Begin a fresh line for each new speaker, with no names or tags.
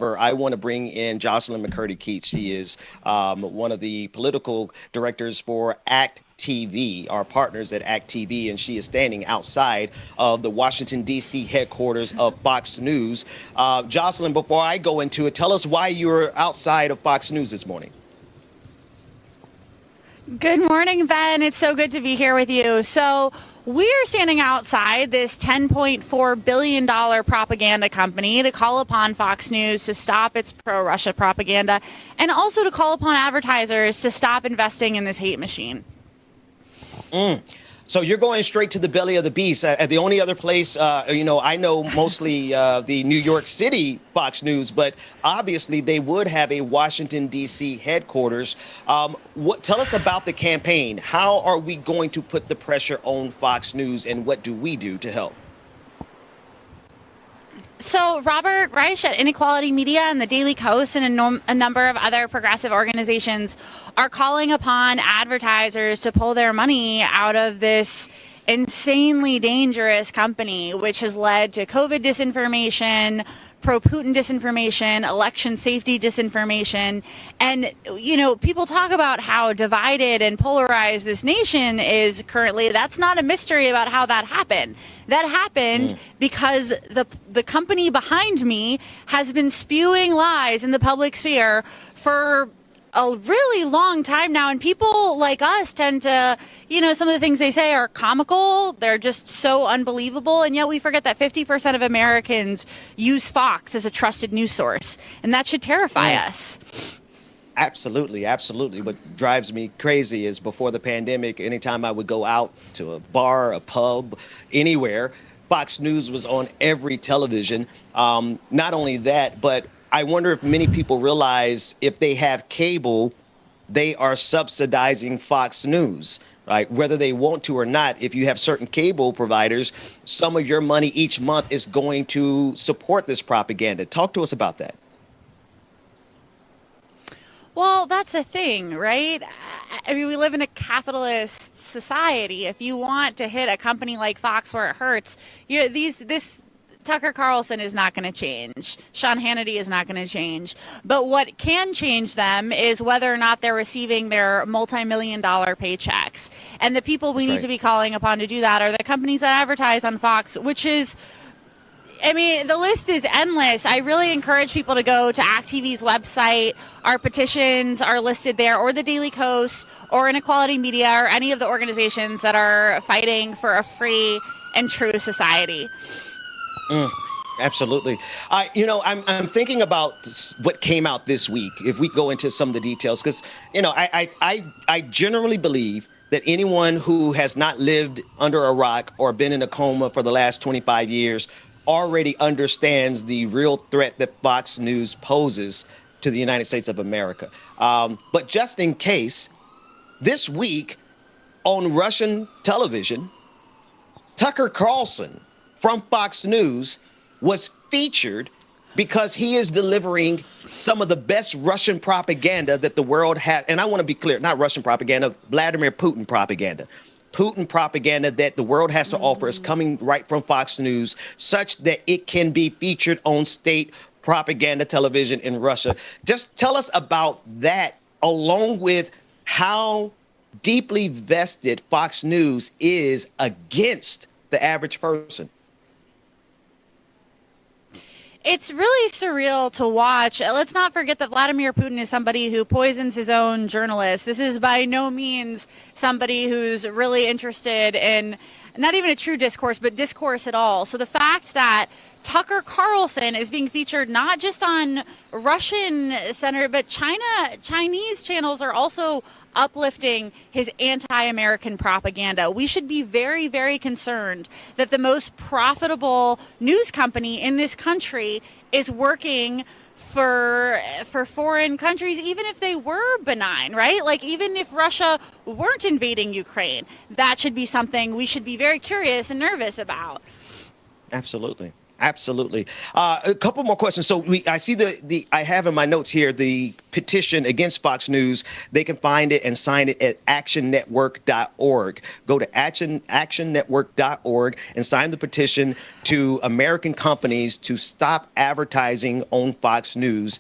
I want to bring in Jocelyn McCurdy-Keats. She is one of the political directors for act.tv, our partners at act.tv, and she is standing outside of the Washington, D.C. headquarters of Fox News. Jocelyn, before I go into it, tell us why you're outside of Fox News this morning.
Good morning, Ben. It's so good to be here with you. So we're standing outside this $10.4 billion propaganda company to call upon Fox News to stop its pro-Russia propaganda and also to call upon advertisers to stop investing in this hate machine.
So you're going straight to the belly of the beast. The only other place, I know mostly the New York City Fox News, but obviously they would have a Washington, D.C. headquarters. Tell us about the campaign. How are we going to put the pressure on Fox News, and what do we do to help?
So Robert Reich at Inequality Media and the Daily Kos and a number of other progressive organizations are calling upon advertisers to pull their money out of this insanely dangerous company, which has led to COVID disinformation, pro-Putin disinformation, election safety disinformation. And, people talk about how divided and polarized this nation is currently. That's not a mystery about how that happened. That happened because the company behind me has been spewing lies in the public sphere for a really long time now, and people like us tend to, some of the things they say are comical. They're just so unbelievable, and yet we forget that 50% of Americans use Fox as a trusted news source, and that should terrify us.
Absolutely, absolutely. What drives me crazy is before the pandemic, anytime I would go out to a bar, a pub, anywhere, Fox News was on every television. Not only that, but I wonder if many people realize if they have cable, they are subsidizing Fox News, right? Whether they want to or not, if you have certain cable providers, some of your money each month is going to support this propaganda. Talk to us about that.
Well, that's a thing, right? I mean, we live in a capitalist society. If you want to hit a company like Fox where it hurts, Tucker Carlson is not going to change. Sean Hannity is not going to change. But what can change them is whether or not they're receiving their multi-million-dollar paychecks. And the people we need to be calling upon to do that are the companies that advertise on Fox, which is, the list is endless. I really encourage people to go to act.tv's website. Our petitions are listed there, or the Daily Kos, or Inequality Media, or any of the organizations that are fighting for a free and true society.
Absolutely. I'm thinking about what came out this week, if we go into some of the details, because, I generally believe that anyone who has not lived under a rock or been in a coma for the last 25 years already understands the real threat that Fox News poses to the United States of America. But just in case, this week on Russian television, Tucker Carlson from Fox News was featured because he is delivering some of the best Russian propaganda that the world has. And I want to be clear, not Russian propaganda, Vladimir Putin propaganda. Putin propaganda that the world has to offer is coming right from Fox News, such that it can be featured on state propaganda television in Russia. Just tell us about that, along with how deeply vested Fox News is against the average person.
It's really surreal to watch. Let's not forget that Vladimir Putin is somebody who poisons his own journalists. This is by no means somebody who's really interested in not even a true discourse, but discourse at all. So the fact that Tucker Carlson is being featured not just on Russian center, but Chinese channels are also uplifting his anti-American propaganda. We should be very, very concerned that the most profitable news company in this country is working for foreign countries, even if they were benign, right? Like, even if Russia weren't invading Ukraine, that should be something we should be very curious and nervous about.
Absolutely. Absolutely. A couple more questions. So I see I have in my notes here the petition against Fox News. They can find it and sign it at actionnetwork.org. Go to actionnetwork.org and sign the petition to American companies to stop advertising on Fox News.